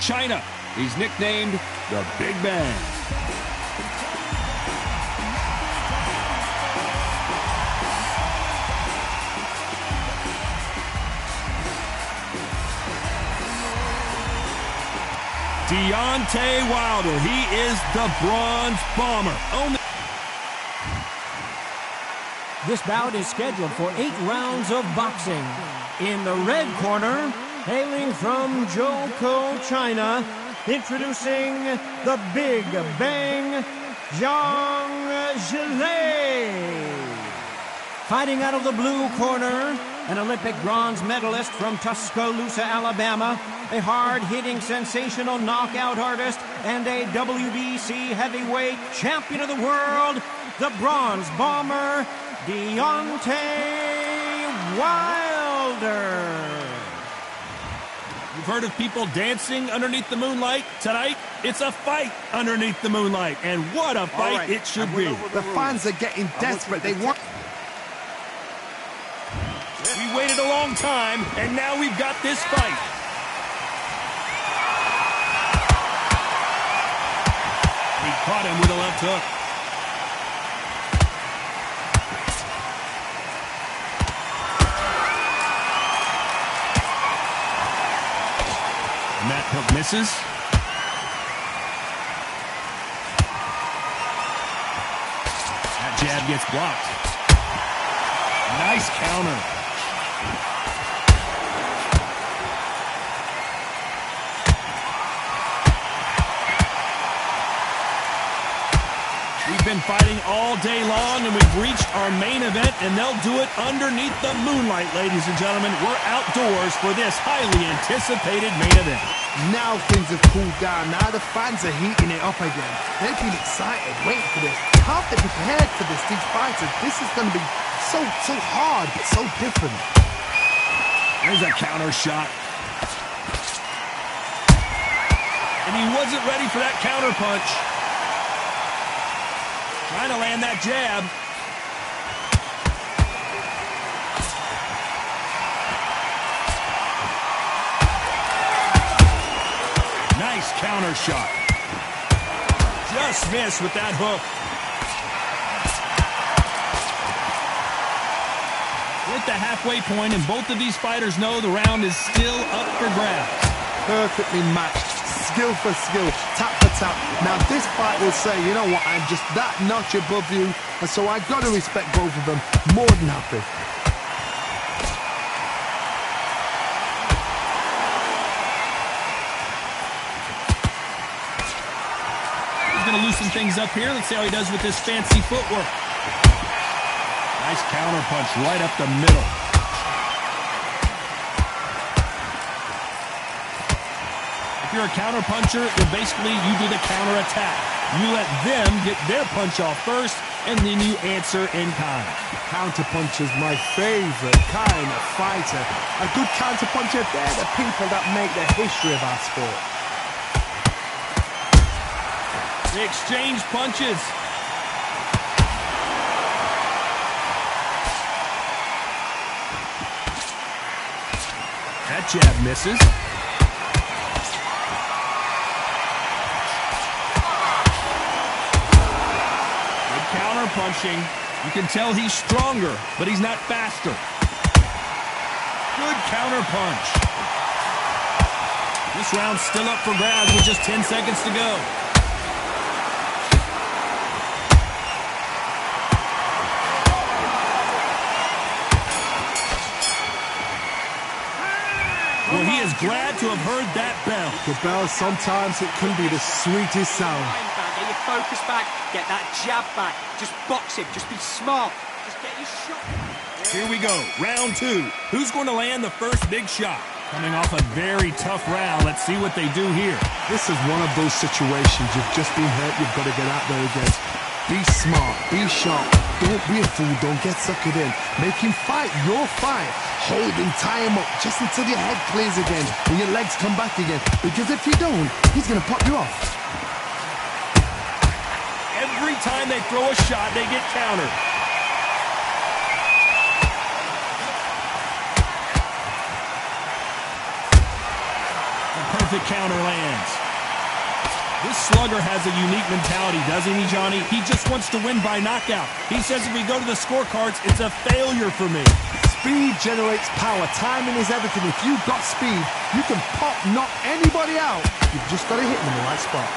China. He's nicknamed the Big Bang. Zang Wilder, he is the Bronze Bomber. This bout is scheduled for 8 rounds of boxing. In the red corner, hailing from Zhou, China, introducing the Big Bang, Zang Wilder. Fighting out of the blue corner, an Olympic bronze medalist from Tuscaloosa, Alabama, a hard-hitting, sensational knockout artist, and a WBC heavyweight champion of the world, the Bronze Bomber, Zang Wilder. You've heard of people dancing underneath the moonlight? Tonight, it's a fight underneath the moonlight, and what a fight it should be. The fans are getting desperate. They want... We waited a long time, and now we've got this fight. He caught him with a left hook. And that hook misses. That jab gets blocked. Nice counter. We've been fighting all day long, and we've reached our main event, and they'll do it underneath the moonlight, ladies and gentlemen. We're outdoors for this highly anticipated main event. Now things have cooled down. Now the fans are heating it up again. They've been excited, waiting for this. Can't they be prepared for this, these fighters? This is going to be so hard, but so different. There's a counter shot. And he wasn't ready for that counter punch. Trying to land that jab. Nice counter shot. Just missed with that hook. We're at the halfway point, and both of these fighters know the round is still up for grabs. Perfectly matched. Skill for skill, tap for tap. Now this fight will say, you know what, I'm just that notch above you, and so I've got to respect both of them. More than happy. He's going to loosen things up here. Let's see how he does with this fancy footwork. Nice counter punch right up the middle. If you're a counter puncher, then basically you do the counter attack. You let them get their punch off first, and then you answer in kind. Counter puncher's my favorite kind of fighter. A good counter puncher, they're the people that make the history of our sport. They exchange punches. That jab misses. Punching. You can tell he's stronger, but he's not faster. Good counter punch. This round's still up for grabs with just 10 seconds to go. Well, he is glad to have heard that bell. The bell, sometimes it can be the sweetest sound. Get your focus back, get that jab back. Just box him, just be smart. Just get your shot. Here we go, round 2. Who's going to land the first big shot? Coming off a very tough round, let's see what they do here. This is one of those situations, you've just been hurt, you've got to get out there again. Be smart, be sharp, don't be a fool, don't get suckered in. Make him fight your fight. Hold him, tie him up, just until your head clears again and your legs come back again. Because if you don't, he's going to pop you off. Every time they throw a shot, they get countered. perfect counter lands. This slugger has a unique mentality, doesn't he, Johnny? He just wants to win by knockout. He says if we go to the scorecards, it's a failure for me. Speed generates power. Timing is everything. If you've got speed, you can knock anybody out. You've just got to hit them in the right spot.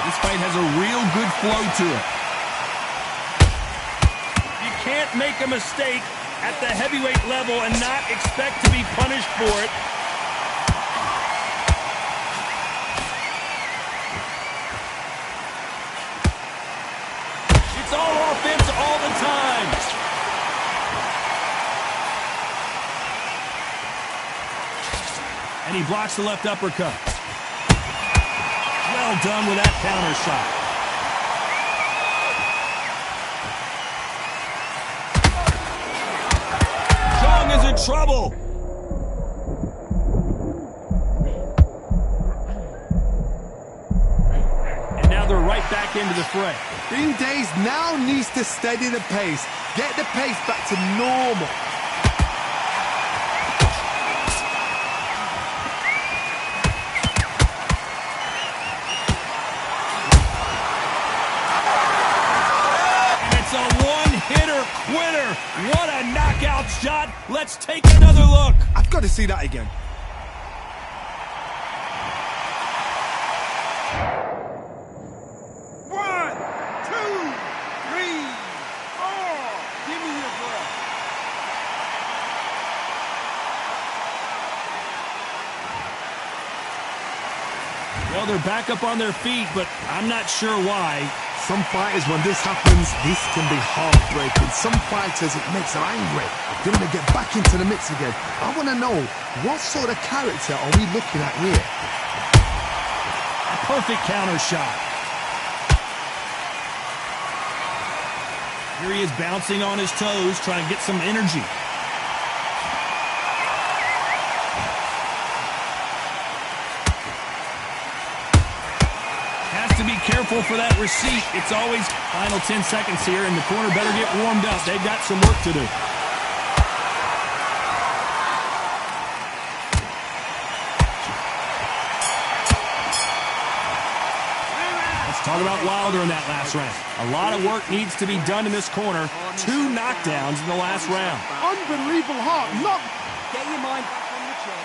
This fight has a real good flow to it. You can't make a mistake at the heavyweight level and not expect to be punished for it. It's all offense all the time. And he blocks the left uppercut. Well done with that counter shot. Zhang is in trouble. And now they're right back into the fray. Days now needs to steady the pace. Get the pace back to normal. Quitter! What a knockout shot! Let's take another look! I've got to see that again. One, two, three, four. Give me your breath. Well, they're back up on their feet, but I'm not sure why. Some fighters, when this happens, this can be heartbreaking. Some fighters, it makes them angry. They want to get back into the mix again. I want to know, what sort of character are we looking at here? A perfect counter shot. Here he is bouncing on his toes, trying to get some energy. To be careful for that receipt. It's always final 10 seconds here, and the corner better get warmed up. They've got some work to do. Let's talk about Wilder in that last round. A lot of work needs to be done in this corner. 2 knockdowns in the last round. Unbelievable heart. Get your mind back on the chair.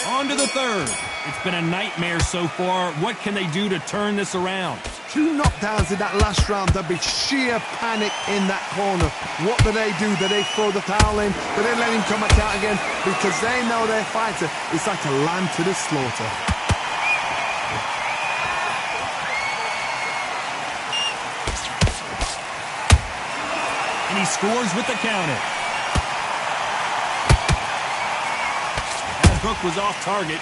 On to the third. It's been a nightmare so far. What can they do to turn this around? 2 knockdowns in that last round. There'll be sheer panic in that corner. What do? Do they throw the towel in? Do they let him come back out again? Because they know their fighter is like a lamb to the slaughter. And he scores with the counter. That hook was off target.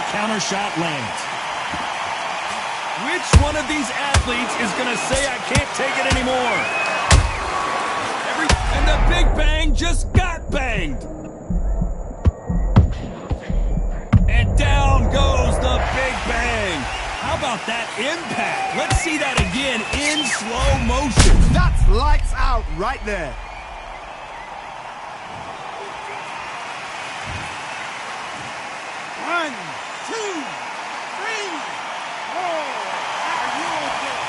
Counter shot lands. Which one of these athletes is going to say I can't take it anymore? And the big bang just got banged. And down goes the big bang. How about that impact? Let's see that again in slow motion. That's lights out right there. One, two, three, four. Are you okay?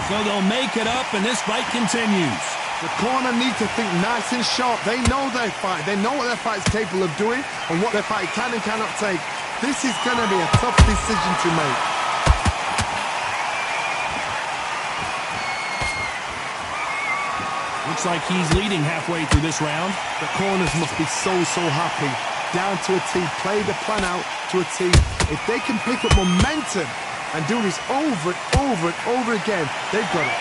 So they'll make it up, and this fight continues. The corner need to think nice and sharp. They know their fight. They know what their fight is capable of doing and what their fight can and cannot take. This is going to be a tough decision to make. Looks like he's leading halfway through this round. The corners must be so happy. Down to a T. Play the plan out to a T. If they can pick up momentum and do this over and over and over again, they've got it.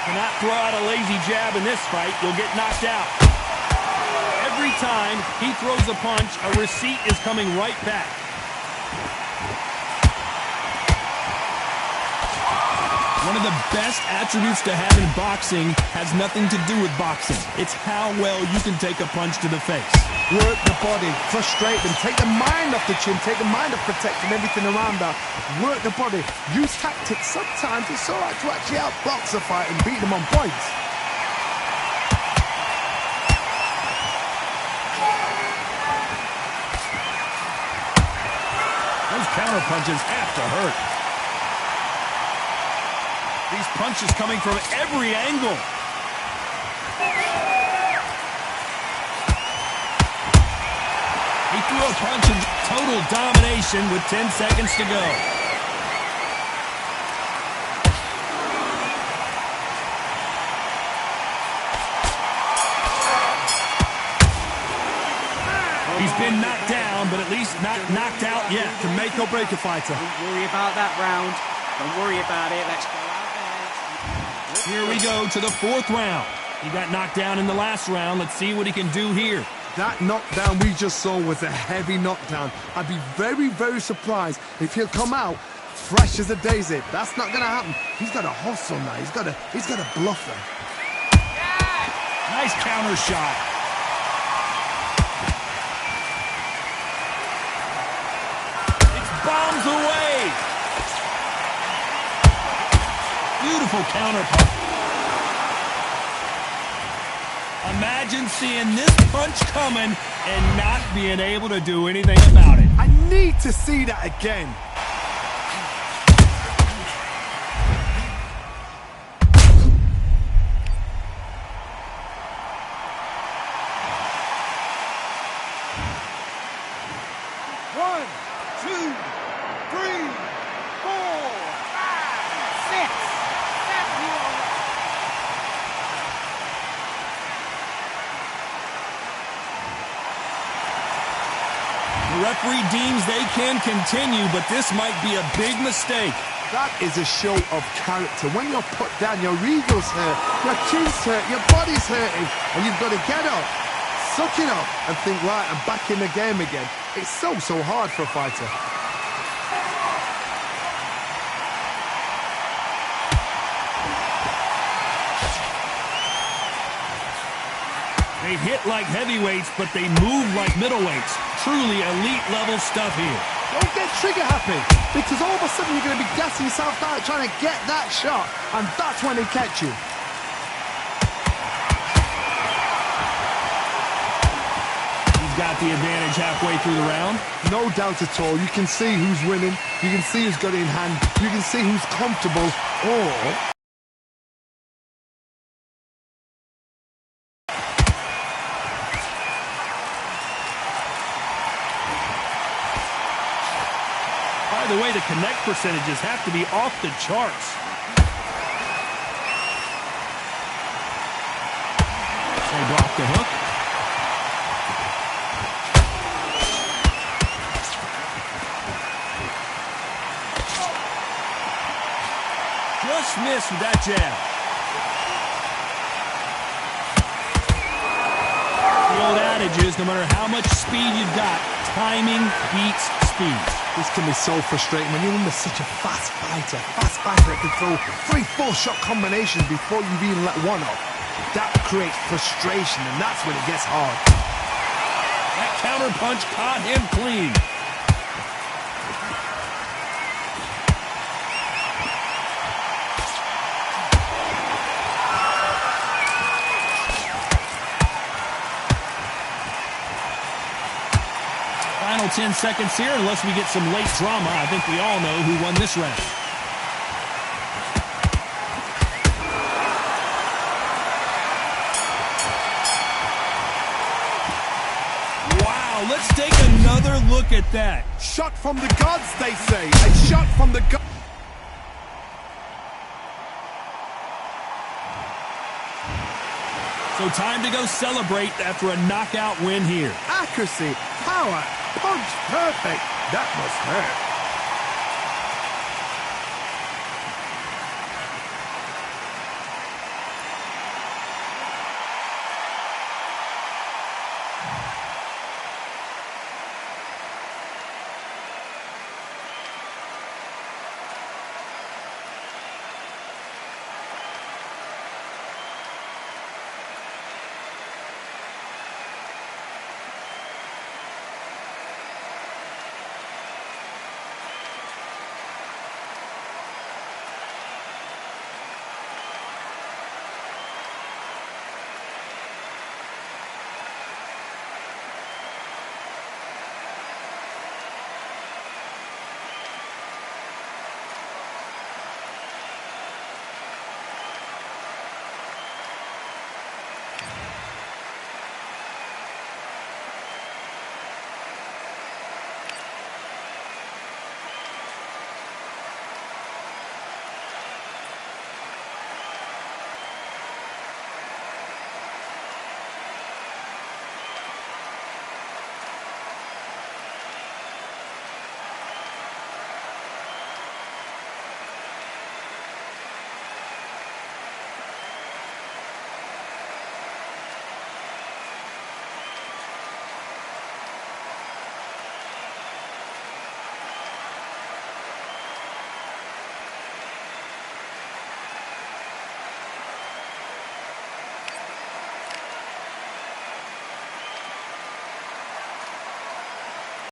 Cannot throw out a lazy jab in this fight. You'll get knocked out. Every Every time he throws a punch, a receipt is coming right back. One of the best attributes to have in boxing has nothing to do with boxing. It's how well you can take a punch to the face. Work the body, frustrate them, take the mind off the chin, take the mind off protecting everything around that. Work the body, use tactics. Sometimes it's all right to actually outbox a fight and beat them on points. Those counter punches have to hurt. These punches coming from every angle. He threw a punch in total domination with 10 seconds to go. He's been knocked down, but at least not knocked out yet. Can make or break a fighter. Don't worry about that round. Don't worry about it. Let's go out there. Here we go to the fourth round. He got knocked down in the last round. Let's see what he can do here. That knockdown we just saw was a heavy knockdown. I'd be very, very surprised if he'll come out fresh as a daisy. That's not going to happen. He's got to hustle now. He's got to bluff them. Nice counter shot. It's bombs away. Beautiful counter punch. Imagine seeing this punch coming and not being able to do anything about it. I need to see that again. One, two, three, 4, 5, 6, 7. The referee deems they can continue, but this might be a big mistake. That is a show of character. When you're put down, your ego's hurt, your chin's hurt, your body's hurting, and you've got to get up, suck it up, and think, right, I'm back in the game again. It's so hard for a fighter. They hit like heavyweights, but they move like middleweights. Truly elite level stuff here. Don't get trigger happy, because all of a sudden you're going to be gassing yourself out trying to get that shot, and that's when they catch you. He's got the advantage halfway through the round. No doubt at all. You can see who's winning. You can see who's got it in hand. You can see who's comfortable. Or by the way, the connect percentages have to be off the charts. They block the hook. Just missed with that jab. The old adage is, no matter how much speed you've got, timing beats speed. this can be so frustrating when you're under such a fast fighter that can throw 3-4 shot combinations before you've even let one off. That creates frustration, and that's when it gets hard. That counter punch caught him clean. Final 10 seconds here, unless we get some late drama. I think we all know who won this round. Wow, let's take another look at that. Shot from the gods, they say. A shot from the gods. So time to go celebrate after a knockout win here. Accuracy, power, punch, perfect. That must hurt.